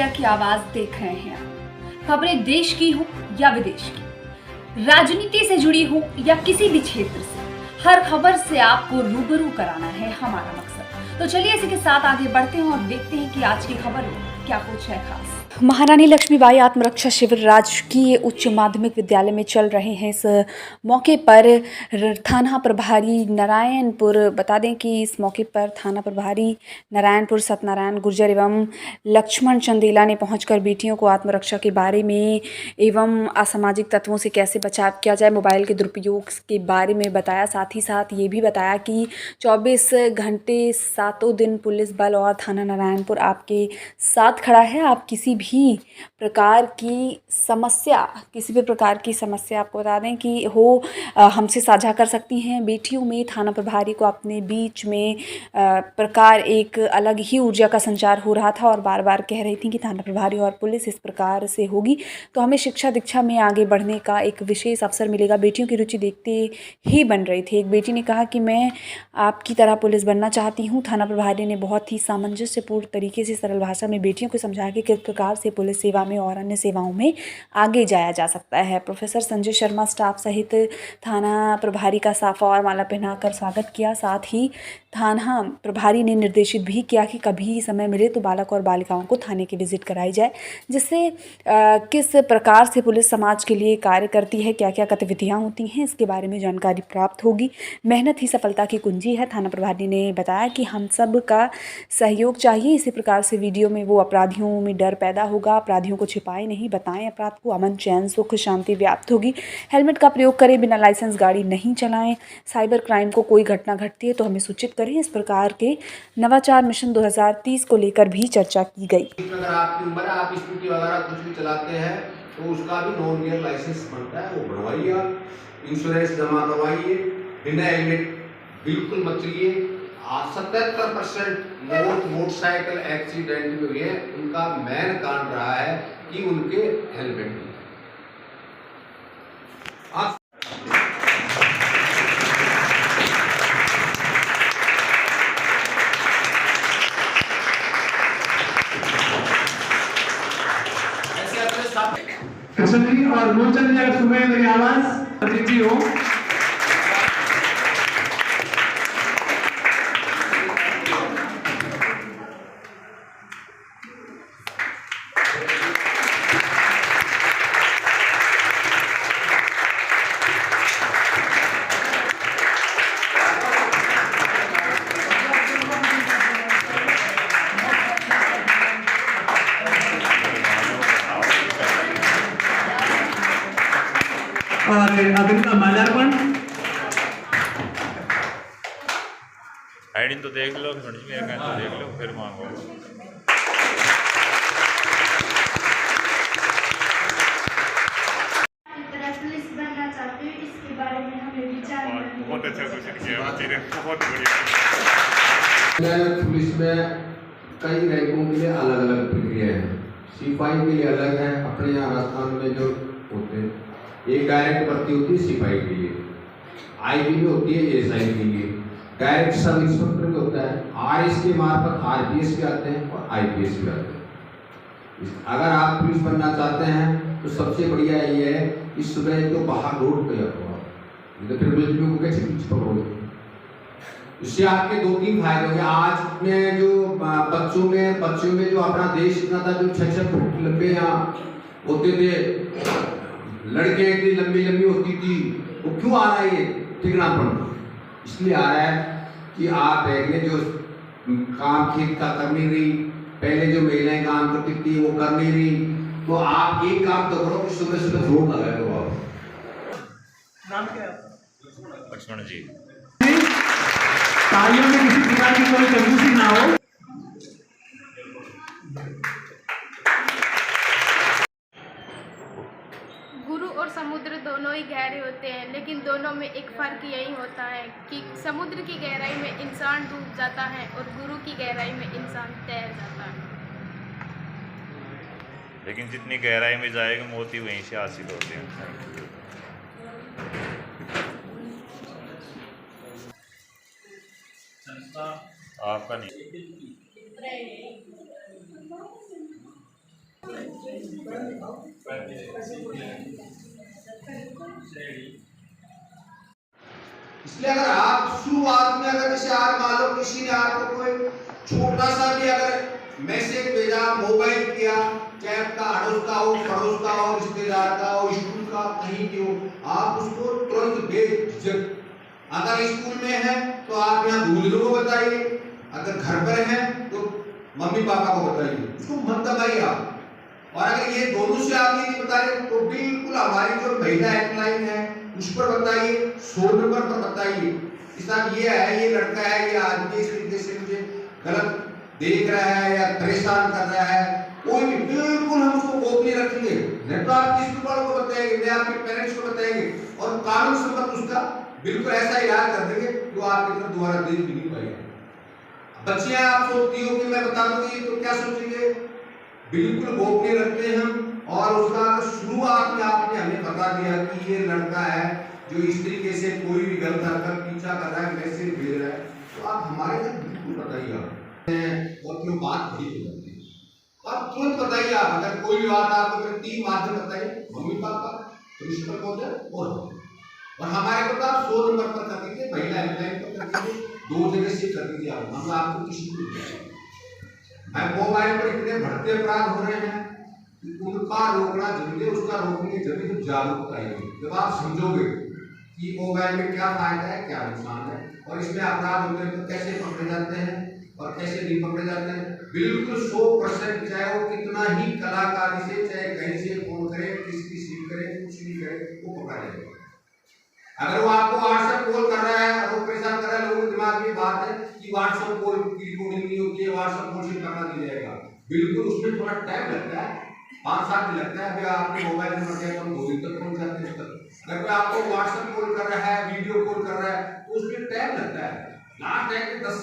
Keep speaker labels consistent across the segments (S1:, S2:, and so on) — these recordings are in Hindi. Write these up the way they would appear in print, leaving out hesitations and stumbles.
S1: मीडिया की आवाज देख रहे हैं आप। खबरें देश की हो या विदेश की, राजनीति से जुड़ी हो या किसी भी क्षेत्र से, हर खबर से आपको रूबरू कराना है हमारा मकसद। तो चलिए इसी के साथ आगे बढ़ते हैं और देखते हैं कि आज की खबर में क्या कुछ है खास। महारानी लक्ष्मीबाई आत्मरक्षा शिविर राजकीय उच्च माध्यमिक विद्यालय में चल रहे हैं। इस मौके पर थाना प्रभारी नारायणपुर, बता दें कि इस मौके पर थाना प्रभारी नारायणपुर सत्यनारायण गुर्जर एवं लक्ष्मण चंदेला ने पहुंचकर बेटियों को आत्मरक्षा के बारे में एवं असामाजिक तत्वों से कैसे बचाव किया जाए, मोबाइल के दुरुपयोग के बारे में बताया। साथ ही साथ ये भी बताया कि 24 घंटे 7 दिन पुलिस बल और थाना नारायणपुर आपके साथ खड़ा है। आप किसी भी प्रकार की समस्या आपको बता दें कि हो हमसे साझा कर सकती हैं। बेटियों में थाना प्रभारी को अपने बीच में प्रकार एक अलग ही ऊर्जा का संचार हो रहा था और बार बार कह रही थी कि थाना प्रभारी और पुलिस इस प्रकार से होगी तो हमें शिक्षा दीक्षा में आगे बढ़ने का एक विशेष अवसर मिलेगा। बेटियों की रुचि देखते ही बन रही थी। एक बेटी ने कहा कि मैं आपकी तरह पुलिस बनना चाहती हूँ। थाना प्रभारी ने बहुत ही सामंजस्यपूर्ण तरीके से सरल भाषा में बेटियों को समझाया कि किस प्रकार से पुलिस सेवा में और अन्य सेवाओं में आगे जाया जा सकता है। प्रोफेसर संजय शर्मा स्टाफ सहित थाना प्रभारी का साफा और माला पहनाकर स्वागत किया। साथ ही थाना प्रभारी ने निर्देशित भी किया कि कभी समय मिले तो बालक और बालिकाओं को थाने की विजिट कराई जाए, जिससे किस प्रकार से पुलिस समाज के लिए कार्य करती है, क्या क्या गतिविधियाँ होती हैं, इसके बारे में जानकारी प्राप्त होगी। मेहनत ही सफलता की कुंजी है। थाना प्रभारी ने बताया कि हम सब का सहयोग चाहिए। इसी प्रकार से वीडियो में वो अपराधियों में डर पैदा होगा। अपराधियों को छिपाएं नहीं, बताएं अपराध को, अमन चैन सुख शांति व्याप्त होगी। हेलमेट का प्रयोग करें, बिना लाइसेंस गाड़ी नहीं चलाएं। साइबर क्राइम को कोई घटना घटती है तो हमें सूचित करें। इस प्रकार के नवाचार मिशन 2030 को लेकर भी चर्चा की गई।
S2: अगर आपकी उम्र है, आप स्कूटी वगैरह कुछ भी चलाते हैं तो उसका भी नॉन गियर लाइसेंस बनता है, वो बनवाइए। आप इंश्योरेंस जमा करवाइए। बिना हेलमेट बिल्कुल मत चलिए। 77% मौत मोटरसाइकिल एक्सीडेंट में हुई है, उनका मेन कारण रहा है कि उनके हेलमेट नहीं। आप
S3: और लोचन अगर सुने मेरी आवाज अतिथि हो। और अब इनका माल्यार्पण
S4: आईडी तो देख लो, समझ में आएगा तो देख लो, फिर मांगो।
S5: पुलिस बनना चाहती हूँ, इसके बारे में हमें विचार करना।
S4: बहुत अच्छा क्वेश्चन किया तेरे, बहुत बढ़िया।
S2: पुलिस में कई रैंकों के लिए अलग अलग प्रक्रिया है। सिपाही के लिए अलग है। अपने यहाँ राजस्थान में जो होते हैं, एक डायरेक्ट भर्ती होती है सिपाही के लिए, आईबी में होती है एसआई के लिए, डायरेक्ट सब इंस्पेक्टर में होता है, आरएस के मार्फत आरपीएस भी आते हैं और आईपीएस भी आते हैं। अगर आप पुलिस बनना चाहते हैं तो सबसे बढ़िया ये है कि सुबह तो बाहर रोड पे रखो, तो फिर बिजलियों को कैसे पीछे पकड़ोगे। इससे आपके 2-3 फायदे होंगे। आज में जो बच्चों में जो अपना देश इतना था, जो 6-6 फुट लंबे यहाँ होते थे, लड़के इतनी लंबी लंबी होती थी, वो क्यों आ रहा है? ये ठिकानापन इसलिए आ रहा है कि आप पहले जो काम खेत का कर नहीं रही, पहले जो महिलाएं काम करती थी वो कर नहीं रही, तो आप एक काम तो करो कि सुबह सुबह रोड लगाए दो। आप
S3: नाम क्या है?
S4: लक्ष्मण जी।
S3: तालियों में किसी प्रकार की कोई कंजूसी ना हो।
S5: गुरु और समुद्र दोनों ही गहरे होते हैं, लेकिन दोनों में एक फर्क यही होता है कि समुद्र की गहराई में इंसान डूब जाता है और गुरु की गहराई में इंसान तैर जाता है।
S4: लेकिन जितनी गहराई में जाएगा मोती वहीं से हासिल होते हैं। आपका नहीं।
S2: इसलिए अगर आप शुरुआत में अगर जैसे आज मान लो किसी ने आपको कोई छोटा सा भी अगर मैसेज भेजा, मोबाइल किया, चाहे आपका अड़ोस का हो, पड़ोस का हो, रिश्तेदार का हो, स्कूल का कहीं भी हो, आप उसको तुरंत बेझिझक, अगर स्कूल में है तो आप यहाँ दूसरों को बताइए, अगर घर पर है तो मम्मी पापा को बताइए, उसको मत दबाइए आप। और अगर ये दोनों से आप ये नहीं बता रहे तो बिल्कुल हमारी जो महिला हेल्पलाइन है उस पर बताइए, 100 नंबर पर बताइए कि साहब ये है, ये लड़का है, ये आदमी इस तरीके से मुझे गलत देख रहा है या परेशान कर रहा है, कोई भी, बिल्कुल हम उसको गोपनीय रखेंगे। नहीं तो आप किसी बड़ों को बताएंगे, नहीं आपके पेरेंट्स को बताएंगे और कानून सम्मत उसका बिल्कुल ऐसा इलाज कर देंगे जो आपकी तरफ दोबारा देख भी नहीं पाएगा। बच्चियां आप सोचती हो कि मैं बता दूंगी तो क्या सोचेंगे, बिल्कुल गोपनीय रखते हैं हम। और उसका शुरुआत में आपने हमें बता दिया कि ये लड़का है जो इस तरीके से कोई भी गलत हरकत पीछा कर रहा है, मैसेज भेज रहा है, तो आप हमारे तक बिल्कुल बताइए आप। और क्यों बात बड़ी हो जाती है, आप तुरंत बताइए। आप अगर कोई भी बात आपको 3 माध्यम बताइए, मम्मी पापा, प्रिंसिपल पहुंचे और हमारे को तो आप 100 नंबर पर कर दीजिए, महिला हेल्पलाइन पर कर दीजिए, 2 जगह से कर दीजिए। आप हम आपको किसी को मोबाइल पर इतने बढ़ते अपराध हो रहे हैं, उनका रोकना जरूरी है। उसका रोकने जब तो जागरूकता आएगी, जब आप समझोगे कि मोबाइल में क्या फायदा है, क्या नुकसान है, और इसमें अपराध होते हैं तो कैसे पकड़े जाते हैं और कैसे नहीं पकड़े जाते हैं। बिल्कुल 100%, चाहे वो कितना ही कलाकारी से, चाहे कहीं से फोन करे, किसकी सीट करे, कुछ भी करे, वो पकड़ा जाएगा। अगर वो आपको व्हाट्सएप कॉल कर रहा है और वो परेशान कर रहा है, लोगों के दिमाग में बात है कि व्हाट्सएप कॉल की रिकॉर्डिंग नहीं होती है, व्हाट्सएप कॉल से करना नहीं जाएगा। बिल्कुल उसमें थोड़ा टाइम लगता है, 5-7 दिन लगता है। अभी आपने मोबाइल नंबर दिया तो हम 2 दिन तक पहुंच जाते हैं। अगर कोई आपको व्हाट्सएप कॉल कर रहा है, वीडियो कॉल कर रहा है, तो उसमें टाइम लगता है। लास्ट टाइम में 10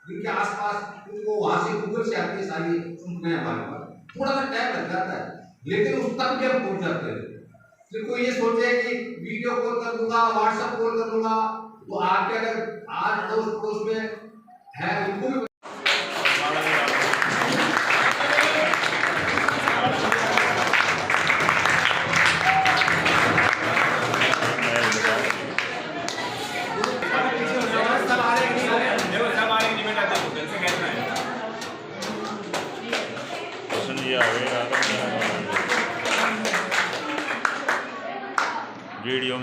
S2: दिन के आसपास वो वहां से गूगल से आती है सारी सूचनाएं हमारे पास, थोड़ा सा टाइम लग जाता है, लेकिन उस तक भी हम पहुंच जाते हैं। फिर कोई ये सोचे कि वीडियो कॉल कर दूंगा, व्हाट्सएप कॉल कर दूंगा, तो आपके अगर आज दोस्त पड़ोस में है उनको भी
S4: वीडियो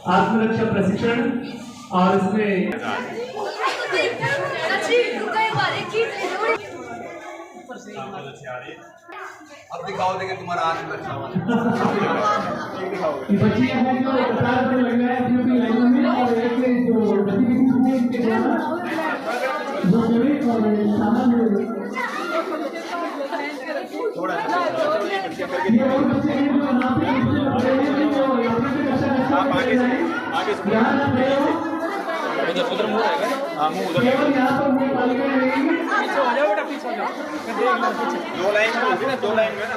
S3: आत्मरक्षा प्रशिक्षण और इसमें
S2: अब दिखाओ देंगे तुम्हारा आत्मरक्षा
S3: बच्चियां हैं जो कतार पर लग रहा है अपनी लाइनों में, और एक जो गतिविधि है इनके द्वारा जो जरूरी और सामान्य ये और बच्चे हैं जो यहाँ पे केवल यहाँ पर मुँह पालिका रहेगी। पीछे हो जाओ बेटा, पीछे हो जाओ।
S4: 2 लाइन में, 2 लाइन में ना,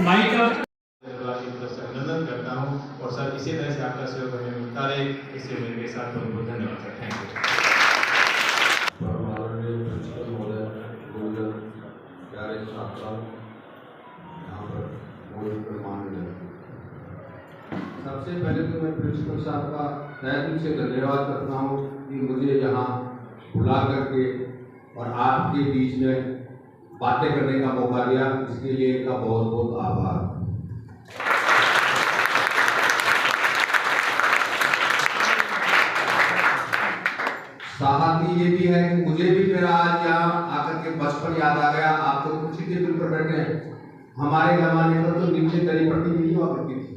S3: माइक का
S6: अभिनंदन करता हूँ और सर इसी तरह से आपका सहयोग हमें मिलता रहे, इसलिए मेरे साथ बहुत बहुत धन्यवाद सर। Thank
S2: you. सबसे पहले तो मैं प्रिंसिपल साहब का तहे दिल से धन्यवाद करता हूँ कि मुझे यहाँ बुला करके और आपके बीच में बातें करने का मौका दिया, इसके लिए इनका बहुत बहुत आभार। साहब ये भी है कि मुझे भी मेरा आज यहाँ आकर के बचपन याद आ गया। आप तो कुर्सी के बिल पर बैठे हैं, हमारे जमाने पर तो नीचे दरी पट्टी नहीं हुआ करती थी,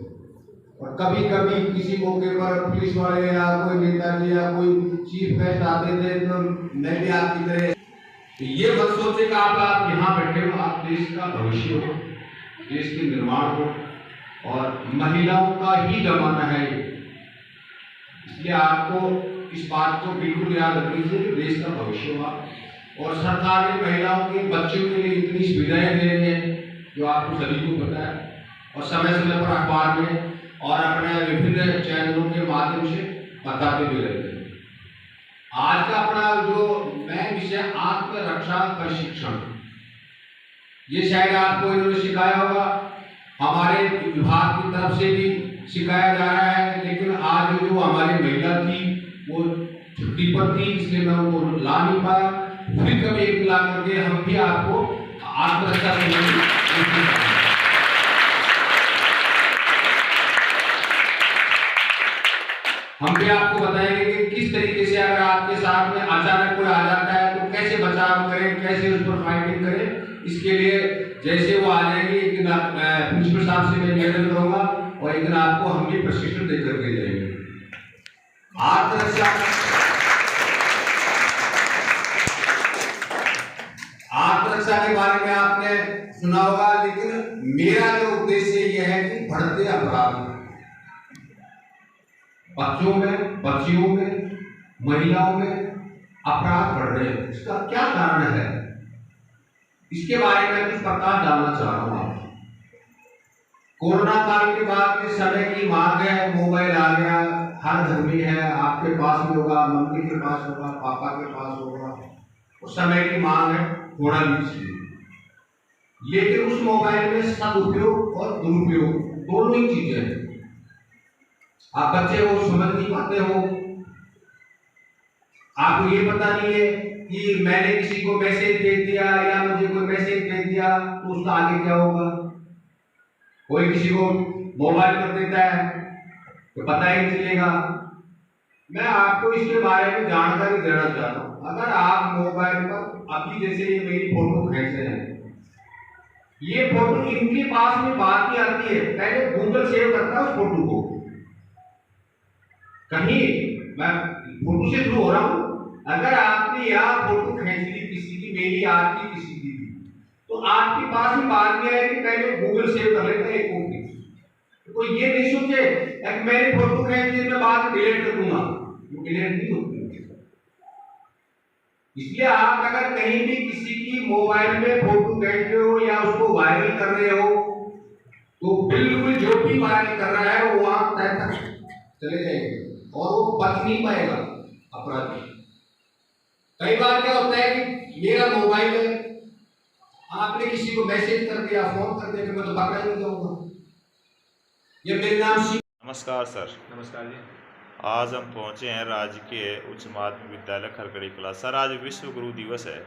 S2: और कभी कभी किसी मौके पर पुलिस वाले या कोई नेताजी या कोई चीफ गेस्ट आते थे तो मैं भी आपकी तरह तो ये मत सोचे कि आप यहाँ बैठे हो, आप देश का भविष्य हो, देश के निर्माण हो, और महिलाओं का ही जमाना है ये। इसलिए आपको इस बात को बिल्कुल याद रखनी चाहिए कि देश का भविष्य हो आप। और सरकार ने महिलाओं के बच्चों के लिए इतनी सुविधाएं दे रही है जो आपको सभी को पता है, और समय समय पर अखबार में और अपने विभिन्न चैनलों के माध्यम से बताते भी रहते हैं। आज का अपना जो मैं विषय आत्मरक्षा प्रशिक्षण, ये शायद आपको इन्होंने सिखाया होगा, हमारे विभाग की तरफ से भी सिखाया जा रहा है, लेकिन आज जो हमारी महिला थी वो छुट्टी पर थी, इसलिए मैं उनको ला नहीं पाया। फिर कभी एक ला करके हम भी आपको आत्मरक्षा हम भी आपको बताएंगे कि किस तरीके से अगर आपके साथ में अचानक कोई आ जाता है तो कैसे बचाव करें, कैसे उस पर फाइटिंग करें। इसके लिए जैसे वो आ जाएंगे एक दिन प्रिंसिपल साहब से मैं निवेदन करूंगा और एक दिन आपको हम भी प्रशिक्षण देकर के जाएंगे। आत्मरक्षा के बारे में आपने सुना होगा, लेकिन मेरा जो उद्देश्य यह है कि बढ़ते अपराध बच्चों में, बच्चियों में, महिलाओं में अपराध बढ़ रहे हैं, इसका क्या कारण है, इसके बारे में कुछ प्रकाश डालना चाह रहा हूं आपको। कोरोना काल के बाद के समय की मांग है, मोबाइल आ गया, हर घर में है, आपके पास भी होगा, मम्मी के पास होगा, पापा के पास होगा, उस समय की मांग है, होना भी चाहिए। लेकिन उस मोबाइल में सदुपयोग और दुरुपयोग दोनों ही चीजें हैं। आप बच्चे हो, समझ नहीं पाते हो, आपको ये पता नहीं है कि मैंने किसी को मैसेज भेज दिया या मुझे कोई मैसेज भेज दिया तो उसका आगे क्या होगा। कोई किसी को मोबाइल कर देता है तो पता ही नहीं चलेगा। मैं आपको इसके बारे में जानकारी देना चाहता हूँ। अगर आप मोबाइल पर अभी जैसे ये मेरी फोटो खींच रहे हैं, ये फोटो इनके पास में बात नहीं आती है, पहले गूगल सेव करता है उस फोटो को। कहीं मैं फोटो से शुरू हो रहा हूँ, अगर आपने यह फोटो खींच ली किसी की, मेरी आपकी किसी की भी, तो आपके पास में बाद में है कि पहले गूगल सेव कर लेता है एक कॉपी। तो ये नहीं सोचे कि मैंने फोटो खींच ली मैं बाद में डिलीट कर दूंगा, वो डिलीट नहीं होती। इसलिए आप अगर कहीं भी किसी की मोबाइल में फोटो खींच रहे हो या उसको वायरल कर रहे हो तो बिल्कुल जो भी वायरल कर रहा है वो वहां तक चले जाएंगे और वो बच नहीं पाएगा अपराधी। कई बार क्या होता है कि मेरा मोबाइल है, आपने किसी को मैसेज कर दिया, फोन कर दिया, मैं तो पकड़ा नहीं जाऊंगा। ये मेरे नाम
S4: नमस्कार सर।
S6: नमस्कार जी।
S4: आज हम पहुंचे हैं राजकीय उच्च माध्यमिक विद्यालय खरकड़ी कला। सर आज विश्व गुरु दिवस है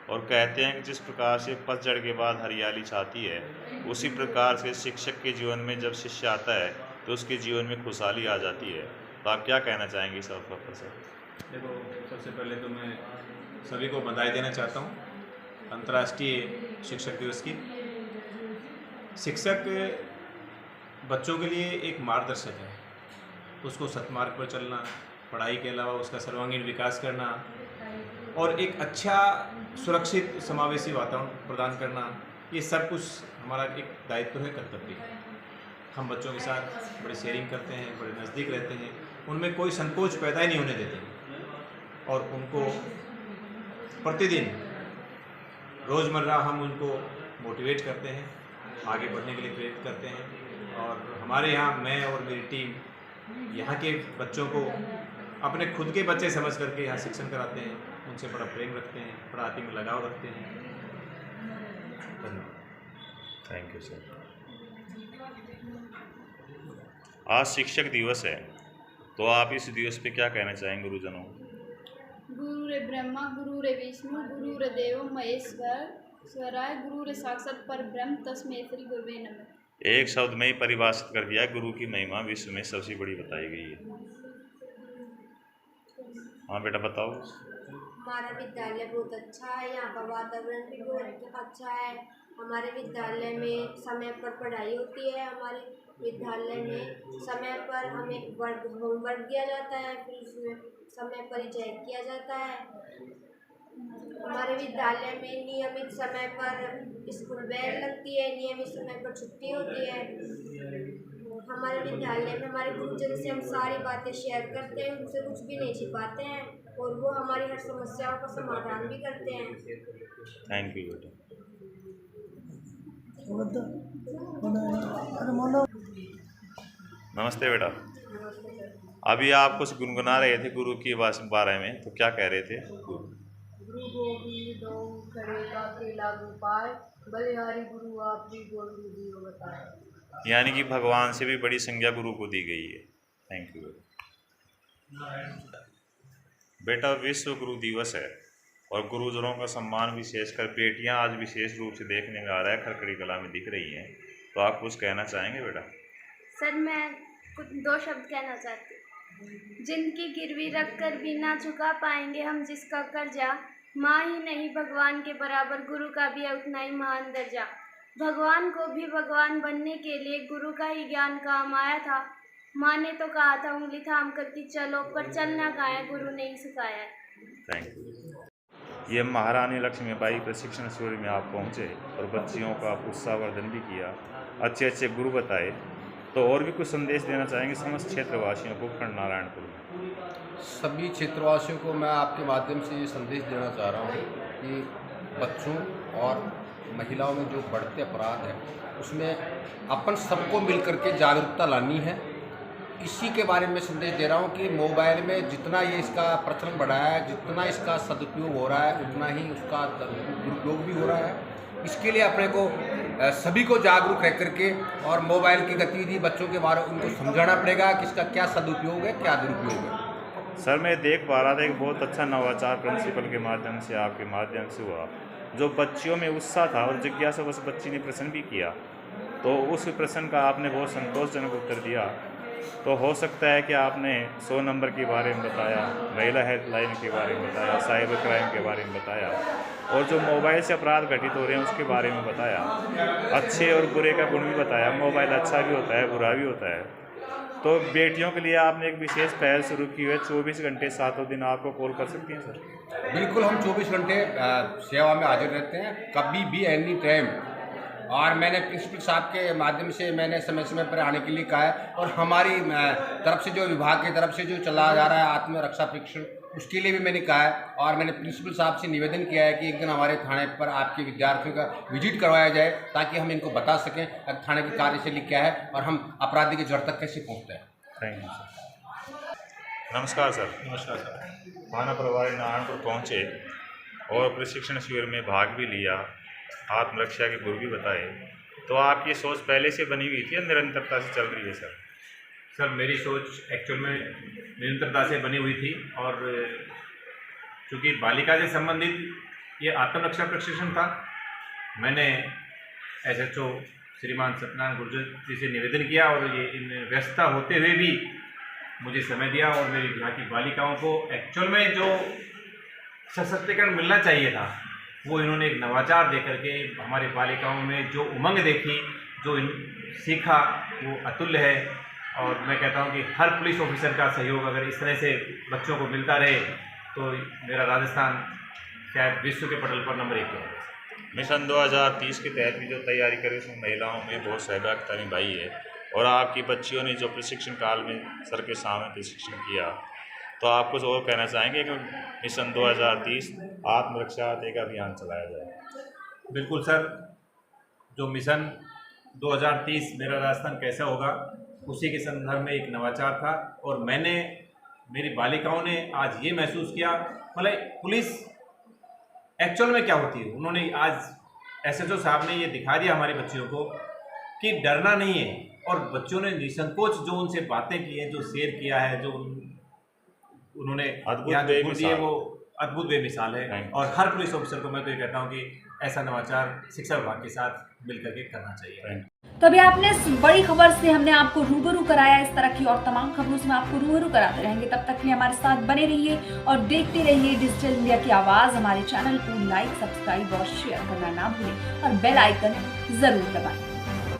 S4: और कहते हैं कि जिस प्रकार से पतझड़ के बाद हरियाली छाती है, उसी प्रकार से शिक्षक के जीवन में जब शिष्य आता है तो उसके जीवन में खुशहाली आ जाती है। तो आप क्या कहना चाहेंगे इस अवसर पर सर?
S6: देखो, सबसे पहले तो मैं सभी को बधाई देना चाहता हूँ अंतर्राष्ट्रीय शिक्षक दिवस की। शिक्षक बच्चों के लिए एक मार्गदर्शक है, उसको सत्मार्ग पर चलना, पढ़ाई के अलावा उसका सर्वांगीण विकास करना और एक अच्छा सुरक्षित समावेशी वातावरण प्रदान करना, ये सब कुछ हमारा एक दायित्व है, कर्तव्य है। हम बच्चों के साथ बड़ी शेयरिंग करते हैं, बड़े नज़दीक रहते हैं, उनमें कोई संकोच पैदा ही नहीं होने देते और उनको प्रतिदिन रोज़मर्रा हम उनको मोटिवेट करते हैं, आगे बढ़ने के लिए प्रेरित करते हैं। और हमारे यहाँ मैं और मेरी टीम यहाँ के बच्चों को अपने खुद के बच्चे समझ करके यहाँ शिक्षण कराते हैं, उनसे बड़ा प्रेम रखते हैं, पढ़ाई में लगाव रखते हैं। धन्यवाद।
S4: Thank you sir. आज शिक्षक दिवस है, तो आप इस दिवस पे क्या कहना चाहेंगे गुरुजनों?
S5: गुरुरे ब्रह्मा गुरुरे विष्णु गुरुरे देव महेश्वर स्वराय गुरुरे साक्षात पर ब्रह्म तस्मै श्री गुरुवे नमः।
S4: एक शब्द में ही परिभाषित कर दिया, गुरु की महिमा विश्व में सबसे बड़ी बताई गई है। हाँ बेटा बताओ।
S7: हमारा विद्यालय बहुत अच्छा है, यहाँ का वातावरण भी बहुत अच्छा है। हमारे विद्यालय में समय पर पढ़ाई होती है, हमारे विद्यालय में समय पर हमें होमवर्क दिया जाता है, फिर उसमें समय पर ही चेक किया जाता है। हमारे विद्यालय में नियमित समय पर स्कूल बैग लगती है, नियमित समय पर छुट्टी होती है। हमारे विद्यालय में हमारे गुरुजन से हम सारी बातें शेयर करते हैं, उनसे कुछ भी नहीं छिपाते हैं और वो हमारी हर समस्याओं का समाधान भी करते हैं।
S4: थैंक यू बेटा। नमस्ते बेटा। अभी आप कुछ गुनगुना रहे थे गुरु के बारे में, तो क्या कह रहे थे?
S8: गुरु गोविंद दो करेगा केला गोपाल, बलिहारी गुरु आपकी गोविंद दियो बताए।
S4: यानी कि भगवान से भी बड़ी संज्ञा गुरु को दी गई है। थैंक यू बेटा। विश्व गुरु दिवस है और गुरुजनों का सम्मान विशेषकर बेटियां आज विशेष रूप से देखने में आ रहा है, खरकड़ी कला में दिख रही हैं, तो आप कुछ कहना चाहेंगे बेटा?
S5: सर, मैं कुछ 2 शब्द कहना चाहती हूँ। जिनकी गिरवी रख कर भी ना चुका पाएंगे हम जिसका कर्जा, माँ ही नहीं भगवान के बराबर गुरु का भी है उतना ही महान दर्जा। भगवान को भी भगवान बनने के लिए गुरु का ही ज्ञान काम आया था। माँ ने तो कहा था उंगली थाम कर कि चलो, पर चलना कहाँ है, गुरु ने ही सिखाया है।
S4: Thank you. ये महारानी लक्ष्मीबाई प्रशिक्षण शिविर में आप पहुँचे और बच्चियों का उत्साहवर्धन भी किया, अच्छे अच्छे गुरु बताए, तो और भी कुछ संदेश देना चाहेंगे समस्त क्षेत्रवासियों को खंड नारायणपुर में?
S9: सभी क्षेत्रवासियों को मैं आपके माध्यम से ये संदेश देना चाह रहा हूँ कि बच्चों और महिलाओं में जो बढ़ते अपराध है उसमें अपन सबको मिलकर के जागरूकता लानी है। इसी के बारे में संदेश दे रहा हूँ कि मोबाइल में जितना ये इसका प्रचलन बढ़ा है, जितना इसका सदुपयोग हो रहा है, उतना ही उसका दुरुपयोग भी हो रहा है। इसके लिए अपने को सभी को जागरूक रह करके और मोबाइल की गतिविधि बच्चों के बारे में उनको समझाना पड़ेगा कि इसका क्या सदुपयोग है, क्या दुरुपयोग है।
S4: सर, मैं देख पा रहा था एक बहुत अच्छा नवाचार प्रिंसिपल के माध्यम से, आपके माध्यम से हुआ, जो बच्चियों में उत्साह था और जिज्ञासा उस बच्ची ने प्रश्न भी किया, तो उस प्रश्न का आपने बहुत संतोषजनक उत्तर दिया। तो हो सकता है कि आपने 100 नंबर के बारे में बताया, महिला हेल्पलाइन के बारे में बताया, साइबर क्राइम के बारे में बताया, और जो मोबाइल से अपराध घटित हो रहे हैं उसके बारे में बताया। अच्छे और बुरे का गुण भी बताया, मोबाइल अच्छा भी होता है, बुरा भी होता है। तो बेटियों के लिए आपने एक विशेष पहल शुरू की है, 24 घंटे 7 दिन आपको कॉल कर सकती हैं सर?
S9: बिल्कुल, हम 24 घंटे सेवा में हाजिर रहते हैं, कभी भी, एनी टाइम। और मैंने प्रिंसिपल साहब के माध्यम से मैंने समय समय पर आने के लिए कहा है, और हमारी तरफ से जो विभाग की तरफ से जो चला जा रहा है आत्मरक्षा प्रशिक्षण, उसके लिए भी मैंने कहा है। और मैंने प्रिंसिपल साहब से निवेदन किया है कि एक दिन हमारे थाने पर आपके विद्यार्थियों का विजिट करवाया जाए, ताकि हम इनको बता सकें थाने की कार्यशैली क्या है और हम अपराधी की जड़ तक कैसे पहुँचते हैं।
S4: Thank you sir. नमस्कार सर।
S6: नमस्कार सर।
S4: थाना प्रभारी नारायणपुर पहुँचे और प्रशिक्षण शिविर में भाग भी लिया, आत्मरक्षा के गुरु भी बताए, तो आपकी सोच पहले से बनी हुई थी या निरंतरता से चल रही है सर?
S6: सर, मेरी सोच एक्चुअल में निरंतरता से बनी हुई थी, और चूँकि बालिका से संबंधित ये आत्मरक्षा प्रशिक्षण था, मैंने SHO श्रीमान सत्यनारायण गुर्जर जी से निवेदन किया, और ये इन व्यस्तता होते हुए भी मुझे समय दिया, और मेरी यहाँ की बालिकाओं को एक्चुअल में जो सशक्तिकरण मिलना चाहिए था वो इन्होंने एक नवाचार दे करके हमारी बालिकाओं में जो उमंग देखी, जो सीखा, वो अतुल्य है। और मैं कहता हूँ कि हर पुलिस ऑफिसर का सहयोग अगर इस तरह से बच्चों को मिलता रहे तो मेरा राजस्थान शायद विश्व के पटल पर नंबर 1 पे है।
S4: मिशन 2030 के तहत भी जो तैयारी करी उसमें महिलाओं में बहुत सहभागिता निभाई है, और आपकी बच्चियों ने जो प्रशिक्षण काल में सर के सामने प्रशिक्षण किया, तो आप कुछ और कहना चाहेंगे कि मिशन 2030 आत्मरक्षा का अभियान चलाया जाए?
S6: बिल्कुल सर, जो मिशन 2030 मेरा राजस्थान कैसा होगा उसी के संदर्भ में एक नवाचार था, और मेरी बालिकाओं ने आज ये महसूस किया, मतलब पुलिस एक्चुअल में क्या होती है, उन्होंने आज SHO साहब ने ये दिखा दिया हमारी बच्चियों को कि डरना नहीं है, और बच्चों ने निसंकोच जो उनसे बातें की हैं, जो शेयर किया है, जो उन्होंने
S4: अद्भुत
S6: दिए, वो अद्भुत बेमिसाल है। और हर पुलिस ऑफिसर को मैं तो ये कहता हूँ कि ऐसा नवाचार शिक्षा विभाग के साथ मिलकर के करना चाहिए।
S1: तो अभी आपने इस बड़ी खबर से हमने आपको रूबरू कराया, इस तरह की और तमाम खबरों से हम आपको रूबरू कराते रहेंगे। तब तक के लिए हमारे साथ बने रहिए और देखते रहिए डिजिटल इंडिया की आवाज़। हमारे चैनल को लाइक, सब्सक्राइब और शेयर करना ना भूलें और बेल आइकन जरूर दबाएं।